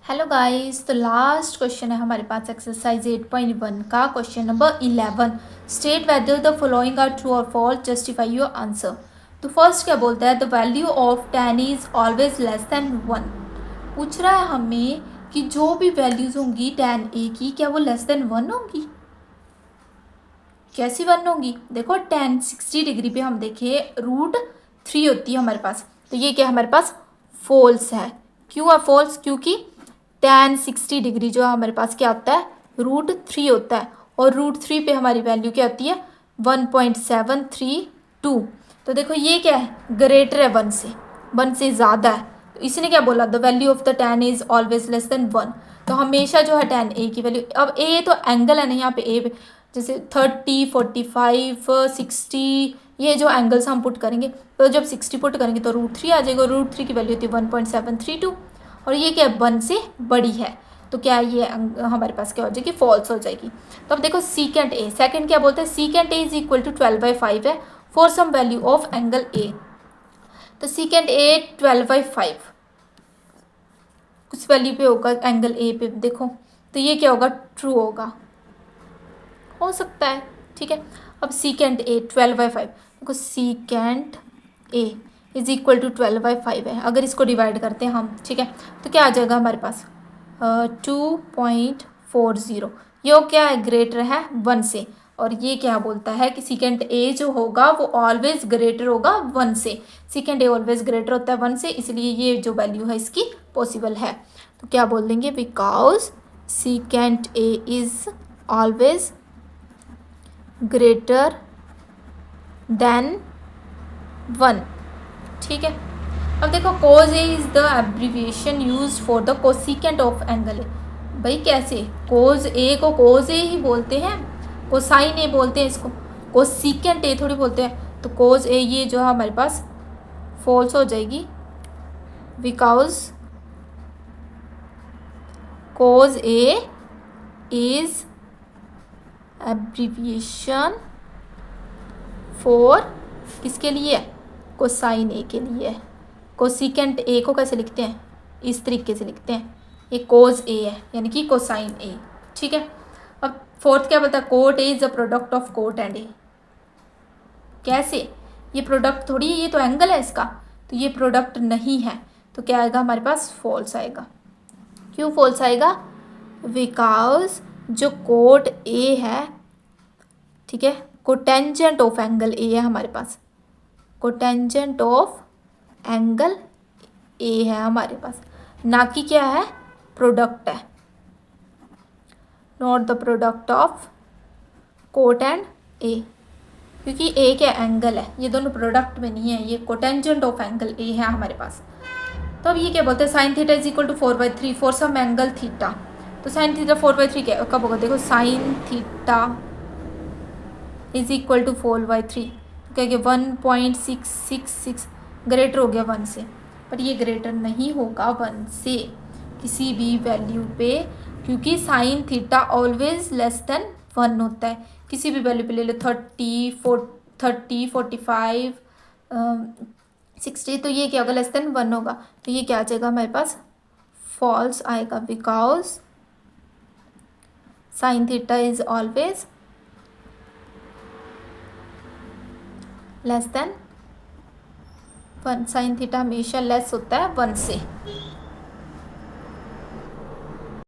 Hello guys, तो last question है हमारे पास एक्सरसाइज 8.1 का question number 11। State whether the following are true और फॉल्स, जस्टिफाई योर आंसर। तो फर्स्ट क्या बोलता है, the value of 10 is always less than 1। पूछ रहा है हमें कि जो भी वैल्यूज होंगी 10a की, क्या वो लेस देन 1 होंगी। कैसी 1 होंगी, देखो 10 60 डिग्री पे हम देखें √3 होती है हमारे पास, तो ये क्या हमारे पास फॉल्स है। क्यों है फॉल्स, क्योंकि tan 60 डिग्री जो हमारे पास क्या होता है √3 होता है, और √3 पे हमारी वैल्यू क्या होती है 1.732। तो देखो ये क्या है, ग्रेटर है 1 से ज़्यादा है। तो इसने क्या बोला, the value of the tan is always less than 1। तो हमेशा जो है tan a की वैल्यू, अब a तो एंगल है ना यहाँ पे a, जैसे 30 45 60 ये जो एंगल्स हम पुट करेंगे, तो जब 60 पुट करेंगे तो √3 आ जाएगा। √3 की वैल्यू होती है 1.732, और ये क्या 1 से बड़ी है, तो क्या ये हमारे पास क्या हो जाएगी, फॉल्स हो जाएगी। तो अब देखो सीकेंट ए, सेकंड क्या बोलते हैं, secant A is equal to 12/5 है for some value of angle A. तो सीकेंट ए 12/5 कुछ वैल्यू पे होगा एंगल ए पे, देखो तो ये क्या होगा, ट्रू होगा, हो सकता है, ठीक है। अब सीकेंट ए 12/5, देखो secant A is equal to 12/5 है, अगर इसको डिवाइड करते हैं हम, ठीक है, तो क्या आ जाएगा हमारे पास 2.40। ये क्या है, ग्रेटर है 1 से, और ये क्या बोलता है कि सीकेंट ए जो होगा वो ऑलवेज ग्रेटर होगा 1 से। सीकेंट ए ऑलवेज ग्रेटर होता है 1 से, इसलिए ये जो वैल्यू है इसकी पॉसिबल है। तो क्या बोल देंगे, because secant A is always greater than 1, ठीक है। अब देखो cosec A is the abbreviation used for the cosecant of angle A. भाई कैसे, कोज ए को कोज ए ही बोलते हैं, कोसाइन ए बोलते हैं इसको, कोसिकेंट ए थोड़ी बोलते हैं। तो कोज ए ये जो है हमारे पास फॉल्स हो जाएगी, because cos A is abbreviation for किसके लिए, कोसाइन ए के लिए। कोसिकेंट ए को कैसे लिखते हैं, इस तरीके से लिखते हैं, ये कोज ए है यानी कि कोसाइन ए, ठीक है। अब फोर्थ क्या बोलता है, cot A is a product of cot and A. कैसे, ये प्रोडक्ट थोड़ी है, ये तो एंगल है इसका, तो ये प्रोडक्ट नहीं है, तो क्या आएगा हमारे पास, फॉल्स आएगा। क्यों फॉल्स आएगा, बिकॉज जो कोट ए है, ठीक है, कोटेंजेंट ऑफ एंगल ए है हमारे पास, कोटेंजेंट ऑफ एंगल ए है हमारे पास, ना कि क्या है, प्रोडक्ट है, not the product of cot and A, क्योंकि ए क्या एंगल है, ये दोनों प्रोडक्ट में नहीं है, ये कोटेंजेंट ऑफ एंगल ए है हमारे पास। तो अब ये क्या बोलते हैं, sine theta is equal to 4/3 for some angle theta. तो साइन थीटा 4/3 क्या कब होगा, देखो sine theta is equal to 4/3, क्या कि 1.666 ग्रेटर हो गया 1 से, पर ये ग्रेटर नहीं होगा 1 से किसी भी वैल्यू पे, क्योंकि sine theta always less than 1 होता है। किसी भी वैल्यू पे ले लो, 30 45 60, तो ये क्या होगा, लेस देन 1 होगा, तो ये क्या आ जाएगा हमारे पास, फॉल्स आएगा, because sign theta is always less than 1, sine theta हमेशा लेस होता है 1 से।